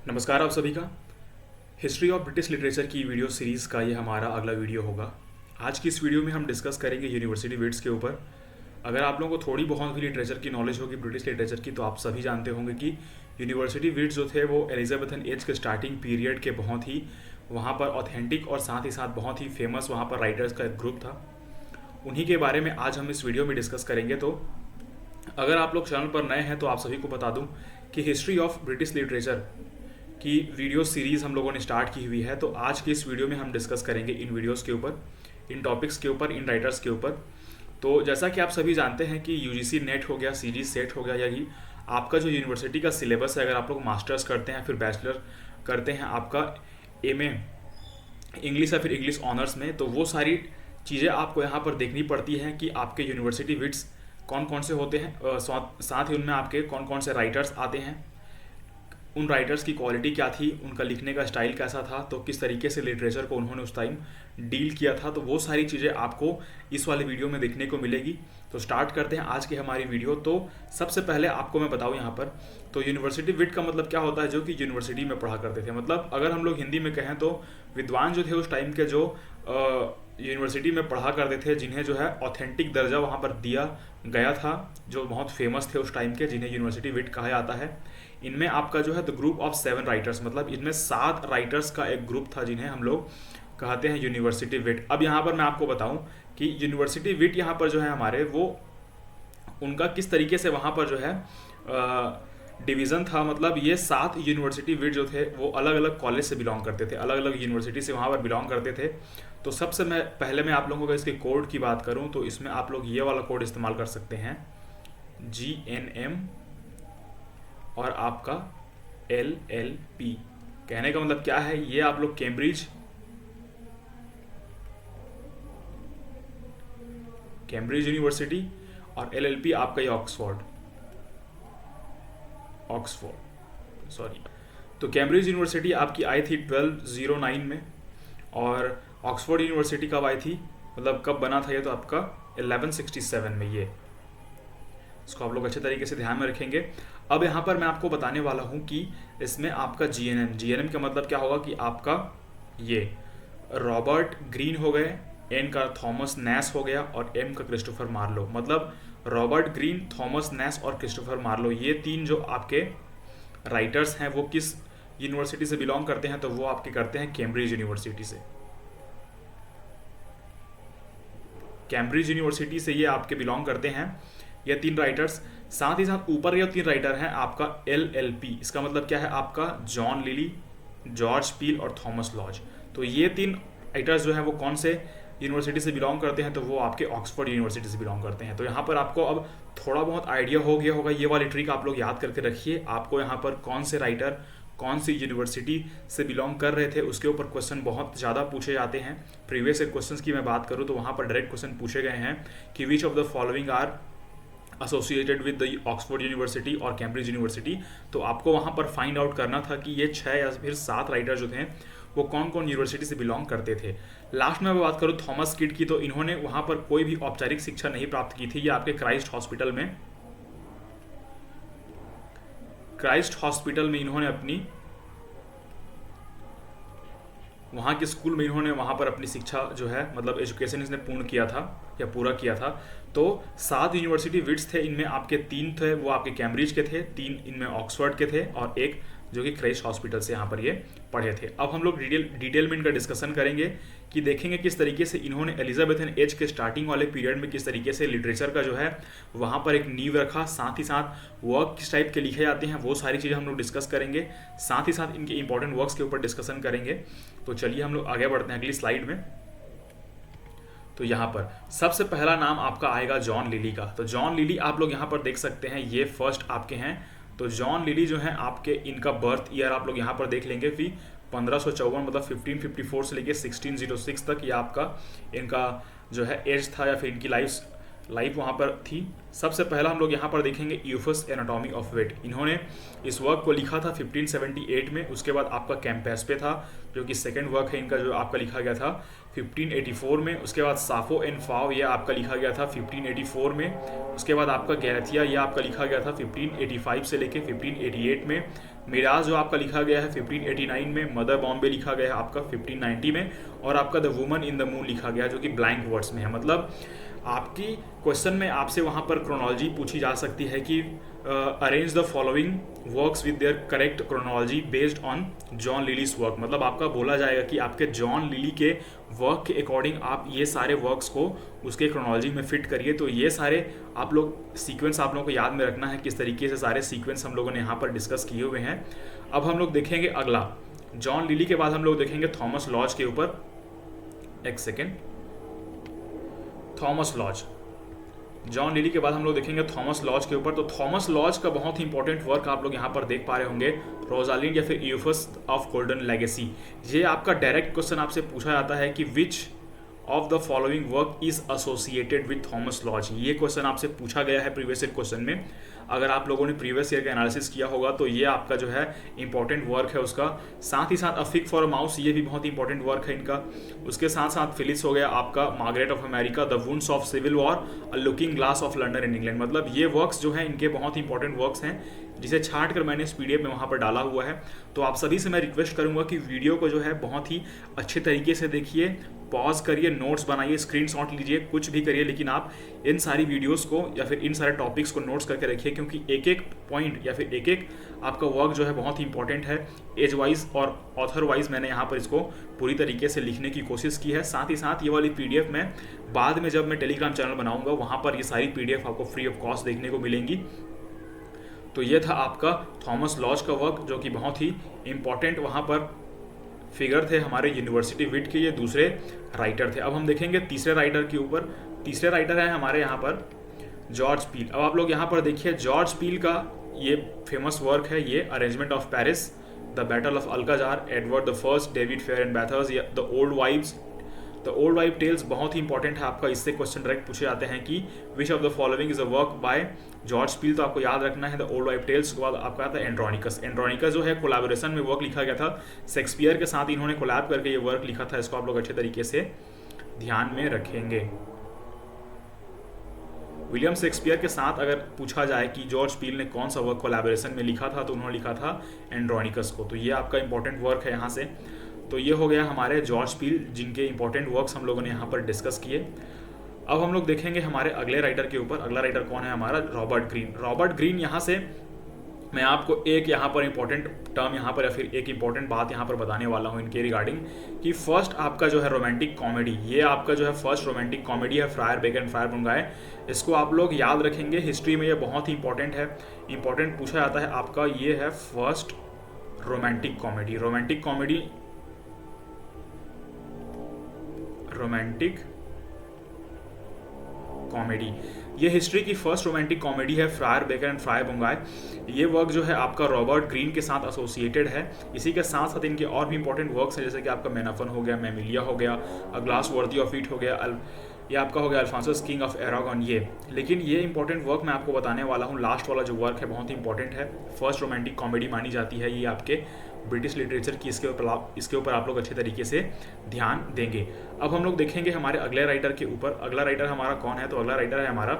नमस्कार आप सभी का। हिस्ट्री ऑफ ब्रिटिश लिटरेचर की वीडियो सीरीज़ का ये हमारा अगला वीडियो होगा। आज की इस वीडियो में हम डिस्कस करेंगे यूनिवर्सिटी विट्स के ऊपर। अगर आप लोगों को थोड़ी बहुत भी लिटरेचर की नॉलेज होगी ब्रिटिश लिटरेचर की, तो आप सभी जानते होंगे कि यूनिवर्सिटी विट्स जो थे वो एलिजाबेथन एज के स्टार्टिंग पीरियड के बहुत ही वहाँ पर ऑथेंटिक और साथ ही साथ बहुत ही फेमस वहाँ पर राइटर्स का एक ग्रुप था। उन्हीं के बारे में आज हम इस वीडियो में डिस्कस करेंगे। तो अगर आप लोग चैनल पर नए हैं तो आप सभी को बता दूं कि हिस्ट्री ऑफ ब्रिटिश लिटरेचर की वीडियो सीरीज़ हम लोगों ने स्टार्ट की हुई है। तो आज की इस वीडियो में हम डिस्कस करेंगे इन वीडियोस के ऊपर, इन टॉपिक्स के ऊपर, इन राइटर्स के ऊपर। तो जैसा कि आप सभी जानते हैं कि यूजीसी नेट हो गया, सीजी सेट हो गया, यही आपका जो यूनिवर्सिटी का सिलेबस है। अगर आप लोग मास्टर्स करते हैं फिर बैचलर करते हैं आपका एमए इंग्लिश या फिर इंग्लिश ऑनर्स में, तो वो सारी चीज़ें आपको यहाँ पर देखनी पड़ती हैं कि आपके यूनिवर्सिटी विट्स कौन कौन से होते हैं, साथ ही उनमें आपके कौन कौन से राइटर्स आते हैं, उन राइटर्स की क्वालिटी क्या थी, उनका लिखने का स्टाइल कैसा था, तो किस तरीके से लिटरेचर को उन्होंने उस टाइम डील किया था। तो वो सारी चीज़ें आपको इस वाले वीडियो में देखने को मिलेगी। तो स्टार्ट करते हैं आज की हमारी वीडियो। तो सबसे पहले आपको मैं बताऊं यहाँ पर, तो यूनिवर्सिटी विट का मतलब क्या होता है, जो कि यूनिवर्सिटी में पढ़ा करते थे। मतलब अगर हम लोग हिंदी में कहें तो विद्वान जो थे उस टाइम के, जो यूनिवर्सिटी में पढ़ा करते थे, जिन्हें जो है ऑथेंटिक दर्जा वहाँ पर दिया गया था, जो बहुत फेमस थे उस टाइम के, जिन्हें यूनिवर्सिटी विट कहा जाता है। इनमें आपका जो है द ग्रुप ऑफ 7 राइटर्स, मतलब इनमें 7 राइटर्स का एक ग्रुप था जिन्हें हम लोग कहते हैं यूनिवर्सिटी विट। अब यहाँ पर मैं आपको बताऊं कि यूनिवर्सिटी विट यहाँ पर जो है हमारे, वो उनका किस तरीके से वहाँ पर जो है डिवीज़न था। मतलब ये 7 यूनिवर्सिटी विट जो थे वो अलग अलग कॉलेज से बिलोंग करते थे, अलग अलग यूनिवर्सिटी से वहाँ पर बिलोंग करते थे। तो सबसे पहले मैं आप लोगों को इसके कोड की बात करूँ तो इसमें आप लोग ये वाला कोड इस्तेमाल कर सकते हैं, GNM और आपका LLP। कहने का मतलब क्या है, ये आप लोग कैम्ब्रिज यूनिवर्सिटी और LLP आपका ये ऑक्सफोर्ड सॉरी। तो कैम्ब्रिज यूनिवर्सिटी आपकी आई थी 1209 में, और ऑक्सफोर्ड यूनिवर्सिटी कब आई थी, मतलब कब बना था ये, तो आपका 1167 में। ये इसको आप लोग अच्छे तरीके से ध्यान में रखेंगे। अब यहाँ पर मैं आपको बताने वाला हूँ कि इसमें आपका GNM का मतलब क्या होगा कि आपका ये रॉबर्ट ग्रीन हो गए, N का थॉमस नैस हो गया और M का क्रिस्टोफर मार्लो। मतलब रॉबर्ट ग्रीन, थॉमस नैस और क्रिस्टोफर मार्लो, ये 3 जो आपके राइटर्स हैं वो किस यूनिवर्सिटी से बिलोंग करते हैं, तो वो आपके करते हैं कैम्ब्रिज यूनिवर्सिटी से। कैम्ब्रिज यूनिवर्सिटी से ये आपके बिलोंग करते हैं, ये 3 राइटर्स। साथ ही साथ ऊपर ये 3 राइटर हैं आपका LLP। इसका मतलब क्या है, आपका जॉन लिली, जॉर्ज पील और थॉमस लॉज। तो ये 3 राइटर्स जो हैं वो कौन से यूनिवर्सिटी से बिलोंग करते हैं, तो वो आपके ऑक्सफोर्ड यूनिवर्सिटी से बिलोंग करते हैं। तो यहाँ पर आपको अब थोड़ा बहुत आइडिया हो गया होगा, ये वाली ट्रिक आप लोग याद करके रखिए। आपको यहाँ पर कौन से राइटर कौन सी यूनिवर्सिटी से बिलोंग कर रहे थे उसके ऊपर क्वेश्चन बहुत ज़्यादा पूछे जाते हैं। प्रीवियस क्वेश्चंस की मैं बात करूँ तो वहाँ पर डायरेक्ट क्वेश्चन पूछे गए हैं कि which of the following are associated with the Oxford University और कैम्ब्रिज यूनिवर्सिटी। तो आपको वहाँ पर फाइंड आउट करना था कि ये 6 या फिर 7 राइटर जो थे वो कौन कौन यूनिवर्सिटी से बिलोंग करते थे। लास्ट में मैं बात करूँ थॉमस किड की, तो इन्होंने वहाँ पर कोई भी औपचारिक शिक्षा नहीं प्राप्त की थी। ये आपके क्राइस्ट हॉस्पिटल में इन्होंने अपनी वहाँ के स्कूल में इन्होंने वहाँ पर अपनी शिक्षा जो है, मतलब एजुकेशन इसने पूर्ण किया था या पूरा किया था। तो 7 यूनिवर्सिटी विट्स थे, इनमें आपके 3 थे वो आपके कैम्ब्रिज के थे, 3 इनमें ऑक्सफोर्ड के थे और एक जो कि क्राइस्ट हॉस्पिटल से यहाँ पर ये पढ़े थे। अब हम लोग डिटेल में इनका डिस्कशन करेंगे कि देखेंगे किस तरीके से इन्होंने एलिजाबेथन एज के स्टार्टिंग वाले पीरियड में किस तरीके से लिटरेचर का जो है वहाँ पर एक नींव रखा। साथ ही साथ वर्क किस टाइप के लिखे जाते हैं वो सारी चीज़ें हम लोग डिस्कस करेंगे। साथ ही साथ इनके इंपॉर्टेंट वर्क्स के ऊपर डिस्कशन करेंगे। तो चलिए हम लोग आगे बढ़ते हैं अगली स्लाइड में। तो यहाँ पर सबसे पहला नाम आपका आएगा जॉन लिली का। तो जॉन लिली आप लोग यहाँ पर देख सकते हैं, ये फर्स्ट आपके हैं। तो जॉन लिली जो है आपके, इनका बर्थ ईयर आप लोग यहाँ पर देख लेंगे कि 1554, मतलब 1554 से लेके 1606 तक ये आपका इनका जो है एज था या फिर इनकी लाइफ वहाँ पर थी। सबसे पहला हम लोग यहाँ पर देखेंगे यूफस एनाटॉमी ऑफ वेट। इन्होंने इस वर्क को लिखा था 1578 में। उसके बाद आपका कैम्पस पे था, जो कि सेकेंड वर्क है इनका, जो आपका लिखा गया था 1584 में। उसके बाद साफो एंड फाव, ये आपका लिखा गया था 1584 में। उसके बाद आपका गैरथिया, ये आपका लिखा गया था 1585 से लेके 1588 में। मिराज जो आपका लिखा गया है 1589 में। मदर बॉम्बे लिखा गया है आपका 1590 में। और आपका the woman in the moon लिखा गया, जो कि ब्लैंक वर्ड्स में है। मतलब आपकी क्वेश्चन में आपसे वहाँ पर क्रोनोलॉजी पूछी जा सकती है कि arrange the following works with their correct chronology based on John lilies work. मतलब आपका बोला जाएगा कि आपके जॉन लिली के वर्क के अकॉर्डिंग आप ये सारे वर्क्स को उसके क्रोनोलॉजी में फिट करिए। तो ये सारे आप लोग सीक्वेंस आप लोगों को याद में रखना है, किस तरीके से सारे सीक्वेंस हम लोगों ने यहाँ पर डिस्कस किए हुए हैं। अब हम लोग देखेंगे अगला, जॉन लिली के बाद हम लोग देखेंगे थॉमस लॉज के ऊपर। एक second, Thomas Lodge, John lily के बाद हम लोग देखेंगे थॉमस लॉज के ऊपर। तो थॉमस लॉज का बहुत ही इंपॉर्टेंट वर्क आप लोग यहाँ पर देख पा रहे होंगे, रोजालिंड या फिर यूफस ऑफ गोल्डन लेगेसी। ये आपका डायरेक्ट क्वेश्चन आपसे पूछा जाता है कि which of the following work is associated with Thomas Lodge. ये क्वेश्चन आपसे पूछा गया है प्रीवियस ईयर क्वेश्चन में। अगर आप लोगों ने प्रीवियस ईयर का एनालिसिस किया होगा तो ये आपका जो है इंपॉर्टेंट वर्क है उसका। साथ ही साथ अ फिग फॉर अ माउस, ये भी बहुत इंपॉर्टेंट वर्क है इनका। उसके साथ साथ फिलिस हो गया आपका, Margaret of America, the wounds of civil war, a looking glass of London in England. मतलब ये वर्क्स जो है इनके बहुत ही इंपॉर्टेंट वर्क्स हैं, जिसे छांट कर मैंने इस पीडीएफ में वहाँ पर डाला हुआ है। तो आप सभी से मैं रिक्वेस्ट करूँगा कि वीडियो को जो है बहुत ही अच्छे तरीके से देखिए, पॉज करिए, नोट्स बनाइए, स्क्रीनशॉट लीजिए, कुछ भी करिए, लेकिन आप इन सारी वीडियोस को या फिर इन सारे टॉपिक्स को नोट्स करके रखिए, क्योंकि एक एक पॉइंट या फिर एक एक आपका वर्क जो है बहुत ही इंपॉर्टेंट है। एज वाइज और ऑथर वाइज मैंने यहाँ पर इसको पूरी तरीके से लिखने की कोशिश की है। साथ ही साथ ये वाली पीडीएफ में बाद में जब मैं टेलीग्राम चैनल बनाऊंगा वहाँ पर ये सारी पीडीएफ आपको फ्री ऑफ कॉस्ट देखने को मिलेंगी। तो ये था आपका थॉमस लॉज का वर्क, जो कि बहुत ही इंपॉर्टेंट वहाँ पर फिगर थे हमारे यूनिवर्सिटी विट के। ये दूसरे राइटर थे। अब हम देखेंगे तीसरे राइटर के ऊपर। तीसरे राइटर हैं हमारे यहाँ पर जॉर्ज पील। अब आप लोग यहाँ पर देखिए, जॉर्ज पील का ये फेमस वर्क है, ये arrangement of Paris, the battle of Alcazar, Edward the first, David fair and bathers, the old wives. The old wife tales बहुत ही इंपॉर्टेंट है आपका। इससे क्वेश्चन डायरेक्ट पूछे जाते हैं कि which of the following is a work by George Peele. तो आपको याद रखना है द ओल्ड वाइफ टेल्स के बाद आपका आता है एंड्रोनिकस। एंड्रोनिकस जो है कोलैबोरेशन में वर्क लिखा गया था, शेक्सपियर के साथ इन्होंने कोलैब करके ये वर्क लिखा था। इसको आप लोग अच्छे तरीके से ध्यान में रखेंगे। विलियम शेक्सपियर के साथ अगर पूछा जाए कि जॉर्ज पील ने कौन सा वर्क कोलैबोरेशन में लिखा था, तो उन्होंने लिखा था एंड्रोनिकस को। तो ये आपका इंपॉर्टेंट वर्क है यहाँ से। तो ये हो गया हमारे जॉर्ज पील, जिनके इंपॉर्टेंट वर्क्स हम लोगों ने यहाँ पर डिस्कस किए। अब हम लोग देखेंगे हमारे अगले राइटर के ऊपर। अगला राइटर कौन है हमारा? Robert Greene. रॉबर्ट ग्रीन, यहाँ से मैं आपको एक यहाँ पर इंपॉर्टेंट टर्म यहाँ पर या फिर एक इंपॉर्टेंट बात यहाँ पर बताने वाला हूँ इनके रिगार्डिंग, कि फर्स्ट आपका जो है रोमांटिक कॉमेडी, ये आपका जो है फर्स्ट रोमांटिक कॉमेडी है, फ्रायर बेकन फ्रायर बुंगाए। इसको आप लोग याद रखेंगे, हिस्ट्री में ये बहुत ही इंपॉर्टेंट है, इंपॉर्टेंट पूछा जाता है आपका। ये है first romantic comedy. Romantic comedy, romantic comedy, ये हिस्ट्री की फर्स्ट रोमांटिक कॉमेडी है, फ्रायर बेकर एंड फ्रायर बुंगाए। ये वर्क जो है आपका रॉबर्ट ग्रीन के साथ एसोसिएटेड है। इसी के साथ साथ इनके और भी इंपॉर्टेंट वर्क्स हैं, जैसे कि आपका मेनाफन हो गया, मेमिलिया हो गया, a glass worthy of it हो गया, ये आपका हो गया अल्फांसस किंग ऑफ एरागन। ये लेकिन ये इंपॉर्टेंट वर्क मैं आपको बताने वाला हूँ, लास्ट वाला जो वर्क है बहुत ही इंपॉर्टेंट है, फर्स्ट रोमांटिक कॉमेडी मानी जाती है ये आपके ब्रिटिश लिटरेचर की। इसके ऊपर आप लोग अच्छे तरीके से ध्यान देंगे। अब हम लोग देखेंगे हमारे अगले राइटर के ऊपर। अगला राइटर हमारा कौन है? तो अगला राइटर है हमारा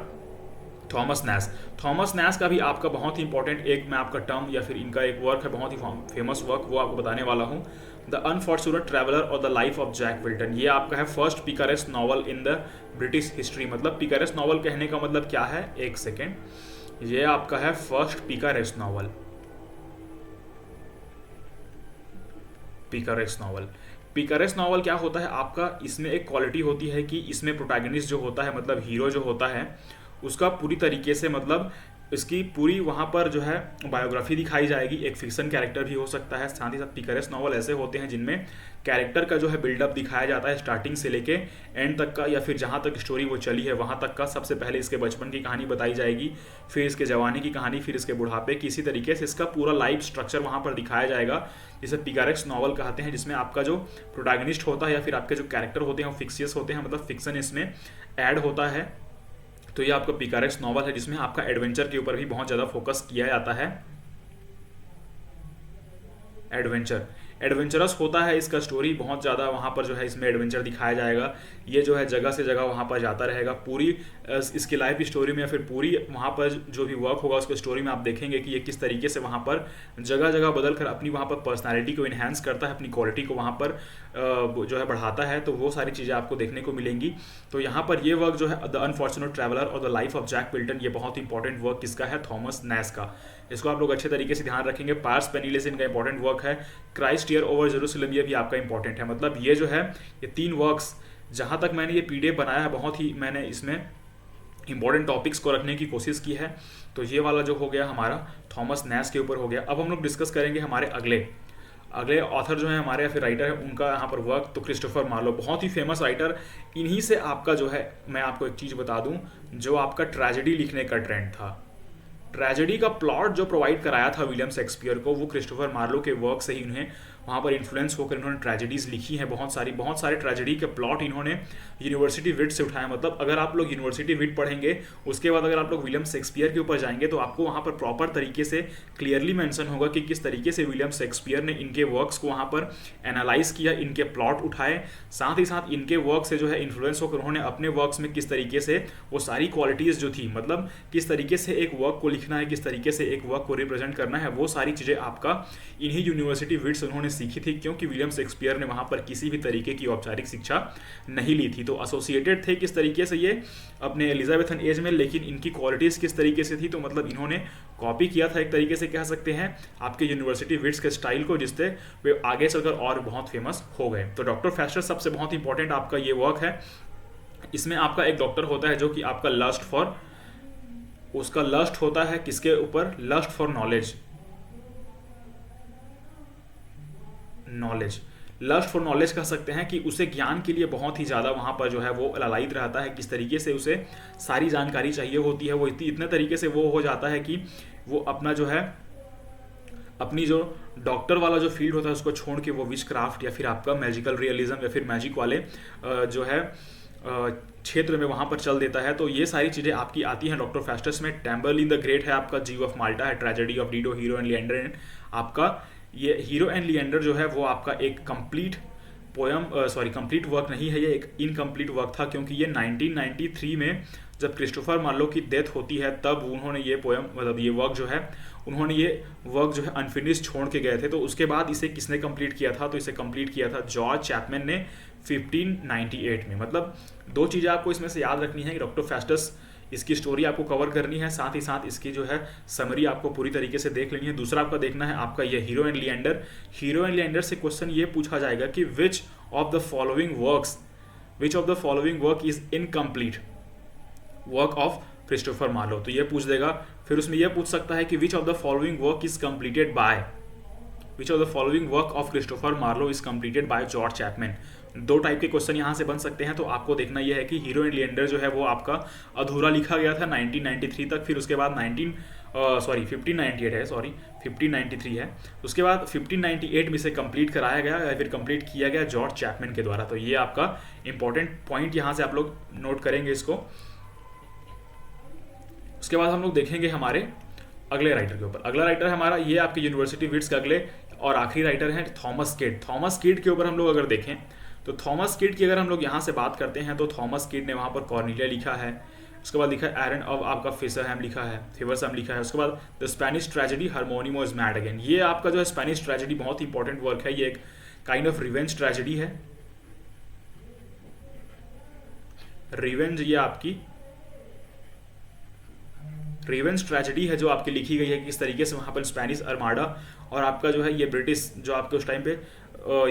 थॉमस नैश। थॉमस नैश का भी आपका बहुत ही इंपॉर्टेंट एक मैं आपका टर्म या फिर इनका एक वर्क है, बहुत ही फेमस वर्क, वो आपको बताने वाला हूँ, द अनफॉर्चुनेट ट्रैवलर और the life of Jack Wilton. ये आपका है first picaresque novel in the British history. मतलब पिकारेस्ट नॉवल कहने का मतलब क्या है? एक सेकेंड, ये आपका है first picaresque novel. पिकारेस्ट novel, पिकारेस्ट novel क्या होता है आपका? इसमें एक क्वालिटी होती है कि इसमें प्रोटैगनिस्ट जो होता है, मतलब हीरो जो होता है, उसका पूरी तरीके से मतलब इसकी पूरी वहाँ पर जो है बायोग्राफी दिखाई जाएगी। एक फिक्शन कैरेक्टर भी हो सकता है। साथ ही साथ पिकारेस्ट नॉवल ऐसे होते हैं जिनमें कैरेक्टर का जो है बिल्डअप दिखाया जाता है, स्टार्टिंग से लेके एंड तक का, या फिर जहाँ तक स्टोरी वो चली है वहाँ तक का। सबसे पहले इसके बचपन की कहानी बताई जाएगी, फिर इसके जवानी की कहानी, फिर इसके बुढ़ापे की। इसी तरीके से इसका पूरा लाइफ स्ट्रक्चर वहाँ पर दिखाया जाएगा, जिसे पिकारेस्ट नॉवल कहते हैं, जिसमें आपका जो प्रोटैगनिस्ट होता है या फिर आपके जो कैरेक्टर होते हैं वो फिक्सियस होते हैं, मतलब फिक्शन इसमें ऐड होता है। तो ये आपका पिकारेक्स नॉवल है जिसमें आपका एडवेंचर के ऊपर भी बहुत ज़्यादा फोकस किया जाता है। एडवेंचरस होता है इसका स्टोरी बहुत ज़्यादा, वहाँ पर जो है इसमें एडवेंचर दिखाया जाएगा। ये जो है जगह से जगह वहाँ पर जाता रहेगा। पूरी इसकी लाइफ स्टोरी में या फिर पूरी वहाँ पर जो भी वर्क होगा उसके स्टोरी में आप देखेंगे कि ये किस तरीके से वहाँ पर जगह जगह बदल कर अपनी वहाँ पर पर्सनैलिटी को इन्हेंस करता है, अपनी क्वालिटी को वहाँ पर जो है बढ़ाता है। तो वो सारी चीज़ें आपको देखने को मिलेंगी। तो यहाँ पर ये वर्क जो है द अनफॉर्चुनेट ट्रैवलर और द लाइफ ऑफ जैक पिल्टन, ये बहुत इंपॉर्टेंट वर्क किसका है, थॉमस नैस का। इसको आप लोग अच्छे तरीके से ध्यान रखेंगे। पार्स पेनिलेस इनका इंपॉर्टेंट वर्क है। क्राइस्ट ईयर ओवर जेरूसलम ये भी आपका इंपॉर्टेंट है। मतलब ये जो है ये 3 वर्क्स, जहाँ तक मैंने ये पीडीएफ बनाया है बहुत ही मैंने इसमें इंपॉर्टेंट टॉपिक्स को रखने की कोशिश की है। तो ये वाला जो हो गया हमारा थॉमस नैस के ऊपर हो गया। अब हम लोग डिस्कस करेंगे हमारे अगले ऑथर जो है हमारे या फिर राइटर है उनका यहाँ पर वर्क। तो क्रिस्टोफर मार्लो बहुत ही फेमस राइटर। इन्हीं से आपका जो है, मैं आपको एक चीज़ बता दूं, जो आपका ट्रेजेडी लिखने का ट्रेंड था, ट्रेजेडी का प्लॉट जो प्रोवाइड कराया था विलियम शेक्सपियर को, वो क्रिस्टोफर मार्लो के वर्क से ही उन्हें वहाँ पर इन्फ्लुएंस होकर इन्होंने ट्रेजेडीज़ लिखी हैं। बहुत सारे ट्रेजेडी के प्लॉट इन्होंने यूनिवर्सिटी विट से उठाया। मतलब अगर आप लोग यूनिवर्सिटी विट पढ़ेंगे, उसके बाद अगर आप लोग विलियम शेक्सपियर के ऊपर जाएंगे, तो आपको वहाँ पर प्रॉपर तरीके से क्लियरली मेंशन होगा कि किस तरीके से विलियम शेक्सपियर ने इनके वर्क्स को वहाँ पर एनालाइज किया, इनके प्लॉट उठाए, साथ ही साथ इनके वर्क से जो है इन्फ्लुएंस होकर उन्होंने अपने वर्क्स में किस तरीके से वो सारी क्वालिटीज़ जो थी, मतलब किस तरीके से एक वर्क को लिखना है, किस तरीके से एक वर्क को रिप्रेजेंट करना है, वो सारी चीज़ें आपका इन्हीं यूनिवर्सिटी विट्स उन्होंने सीखी थी। क्योंकि विलियम शेक्सपियर ने वहाँ पर किसी भी तरीके की औपचारिक शिक्षा नहीं ली थी। तो एसोसिएटेड थे किस तरीके से ये अपने एलिजाबेथन एज में, लेकिन इनकी क्वालिटीज़ किस तरीके से थी, तो मतलब इन्होंने कॉपी किया था एक तरीके से कह सकते हैं आपके यूनिवर्सिटी विट्स के स्टाइल को, जिससे वे आगे चलकर और बहुत फेमस हो गए। तो डॉक्टर फेस्टस सबसे बहुत इंपॉर्टेंट आपका ये वर्क है। इसमें आपका एक डॉक्टर होता है जो कि आपका उसका लस्ट होता है किसके ऊपर, lust for knowledge, lust for knowledge कह सकते हैं कि उसे ज्ञान के लिए बहुत ही ज़्यादा वहाँ पर जो है वो ललायित रहता है। किस तरीके से उसे सारी जानकारी चाहिए होती है, वो इतने तरीके से वो हो जाता है कि वो अपना जो है अपनी जो डॉक्टर वाला जो फील्ड होता है उसको छोड़ के वो विच क्राफ्ट या फिर आपका मैजिकल रियलिज्म या फिर मैजिक वाले जो है क्षेत्र में वहाँ पर चल देता है। तो ये सारी चीज़ें आपकी आती हैं डॉक्टर फेस्टस में। टैम्बरलिन द ग्रेट है आपका, जीव ऑफ माल्टा है, tragedy of Dido, hero and Leander आपका। ये हीरो एंड लिएंडर जो है वो आपका एक कंप्लीट कंप्लीट वर्क नहीं है, ये एक इनकम्प्लीट वर्क था, क्योंकि ये 1993 में जब क्रिस्टोफर मार्लो की डेथ होती है तब उन्होंने ये ये वर्क जो है उन्होंने ये वर्क जो है अनफिनिश छोड़ के गए थे। तो उसके बाद इसे किसने कंप्लीट किया था, तो इसे कंप्लीट किया था जॉर्ज चैपमैन ने 1598 में। मतलब 2 चीज़ें आपको इसमें से याद रखनी है कि डॉक्टर फेस्टस, इसकी स्टोरी आपको कवर करनी है, साथ ही साथ इसकी जो है समरी आपको पूरी तरीके से देख लेनी है। दूसरा आपका देखना है आपका ये Hero and Leander. Hero and Leander से क्वेश्चन ये पूछा जाएगा कि which of the following work is incomplete work of Christopher Marlowe, तो ये पूछ देगा। फिर उसमें यह पूछ सकता है कि which of the following work is completed by, which of the following work of Christopher Marlowe is completed by George Chapman. 2 type के क्वेश्चन यहाँ से बन सकते हैं। तो आपको देखना यह है कि हीरो एंड लिएंडर जो है वो आपका अधूरा लिखा गया था 1993 तक, फिर उसके बाद 1593 है, उसके बाद 1598 में इसे कंप्लीट कराया गया या फिर कंप्लीट किया गया जॉर्ज चैपमैन के द्वारा। तो ये आपका इंपॉर्टेंट पॉइंट यहाँ से आप लोग नोट करेंगे इसको। उसके बाद हम लोग देखेंगे हमारे अगले राइटर के ऊपर। अगला राइटर हमारा ये आपके यूनिवर्सिटी विट्स के अगले और आखिरी राइटर हैं थॉमस किड। थॉमस किड के ऊपर हम लोग अगर देखें तो थॉमस किड की अगर हम लोग यहाँ से बात करते हैं तो थॉमस किड ने वहाँ पर कॉर्नेलिया लिखा है, उसके बाद लिखा है एरन ऑफ आपका फिशरहैम लिखा है, फिवरसम लिखा है, उसके बाद the Spanish tragedy Hieronimo is mad again. ये आपका जो है स्पेनिश ट्रेजेडी बहुत इंपॉर्टेंट वर्क है, ये एक काइंड ऑफ रिवेंज ट्रेजेडी है। रिवेंज ये आपकी रिवेंज ट्रेजेडी है जो आपकी लिखी गई है किस तरीके से वहाँ पर स्पेनिश आर्माडा और आपका जो है ये ब्रिटिश जो आपके उस टाइम पे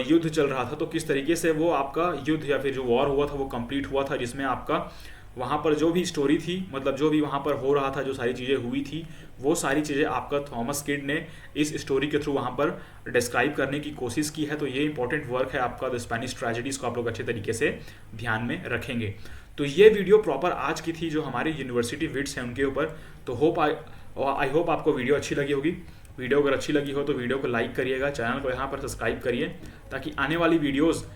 युद्ध चल रहा था, तो किस तरीके से वो आपका युद्ध या फिर जो वॉर हुआ था वो कंप्लीट हुआ था, जिसमें आपका वहाँ पर जो भी स्टोरी थी, मतलब जो भी वहाँ पर हो रहा था, जो सारी चीज़ें हुई थी, वो सारी चीज़ें आपका थॉमस किड ने इस स्टोरी के थ्रू वहाँ पर डिस्क्राइब करने की कोशिश की है। तो ये इंपॉर्टेंट वर्क है आपका द स्पेनिश ट्रेजेडीज़ को आप लोग अच्छे तरीके से ध्यान में रखेंगे। तो ये वीडियो प्रॉपर आज की थी जो हमारी यूनिवर्सिटी विट्स है उनके ऊपर। तो आई होप आपको वीडियो अच्छी लगी होगी। वीडियो अगर अच्छी लगी हो तो वीडियो को लाइक करिएगा, चैनल को यहाँ पर सब्सक्राइब करिए ताकि आने वाली वीडियोस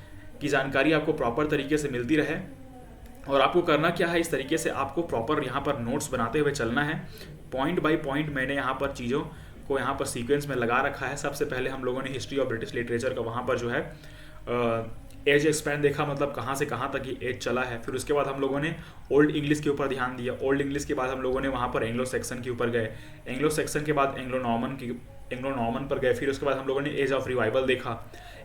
की जानकारी आपको प्रॉपर तरीके से मिलती रहे। और आपको करना क्या है, इस तरीके से आपको प्रॉपर यहाँ पर नोट्स बनाते हुए चलना है। पॉइंट बाय पॉइंट मैंने यहाँ पर चीज़ों को यहाँ पर सीक्वेंस में लगा रखा है। सबसे पहले हम लोगों ने हिस्ट्री ऑफ ब्रिटिश लिटरेचर का वहाँ पर जो है एज एक्सपैंड देखा, मतलब कहाँ से कहाँ तक ये एज चला है। फिर उसके बाद हम लोगों ने ओल्ड इंग्लिश के ऊपर ध्यान दिया। ओल्ड इंग्लिश के बाद हम लोगों ने वहाँ पर एंग्लो सेक्शन के ऊपर गए। एंग्लो सेक्शन के बाद एंग्लो नॉर्मन पर गए। फिर उसके बाद हम लोगों ने एज ऑफ रिवाइवल देखा।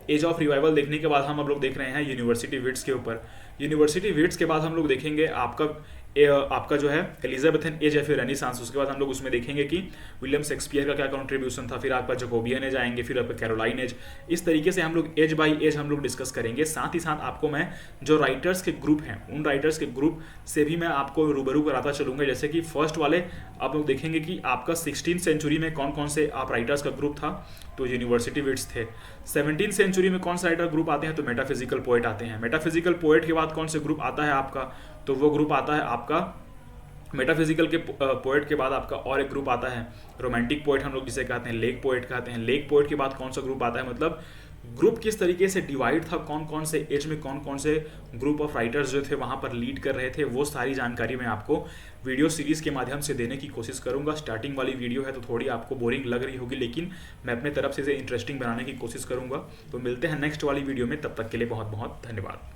एज ऑफ रिवाइवल देखने के बाद हम लोग देख रहे हैं यूनिवर्सिटी विट्स के ऊपर। यूनिवर्सिटी विट्स के बाद हम लोग देखेंगे आपका जो है एलिजाबेथन एज या फिर रेनेसांस। उसके बाद हम लोग उसमें देखेंगे कि विलियम शेक्सपियर का क्या कंट्रीब्यूशन था। फिर आपका जैकोबियन एज आएंगे, फिर आपका कैरोलाइन एज। इस तरीके से हम लोग एज बाय एज हम लोग डिस्कस करेंगे। साथ ही साथ आपको मैं जो राइटर्स के ग्रुप हैं उन राइटर्स के ग्रुप से भी मैं आपको रूबरू कराता चलूंगा। जैसे कि फर्स्ट वाले आप लोग देखेंगे कि आपका 16th सेंचुरी में कौन कौन से आप राइटर्स का ग्रुप था, तो यूनिवर्सिटी विट्स थे। 17th सेंचुरी में कौन सा राइटर ग्रुप आते हैं, तो मेटाफिजिकल पोएट आते हैं। मेटाफिजिकल पोएट के बाद कौन से ग्रुप आता है आपका, तो वो ग्रुप आता है आपका मेटाफिजिकल के पोएट के बाद आपका और एक ग्रुप आता है रोमांटिक पोएट, हम लोग जिसे कहते हैं लेक पोएट कहते हैं। लेक पोएट के बाद कौन सा ग्रुप आता है, मतलब ग्रुप किस तरीके से डिवाइड था, कौन कौन से एज में कौन कौन से ग्रुप ऑफ राइटर्स जो थे वहाँ पर लीड कर रहे थे, वो सारी जानकारी मैं आपको वीडियो सीरीज़ के माध्यम से देने की कोशिश करूँगा। स्टार्टिंग वाली वीडियो है तो थोड़ी आपको बोरिंग लग रही होगी, लेकिन मैं अपने तरफ से इसे इंटरेस्टिंग बनाने की कोशिश करूँगा। तो मिलते हैं नेक्स्ट वाली वीडियो में, तब तक के लिए बहुत बहुत धन्यवाद।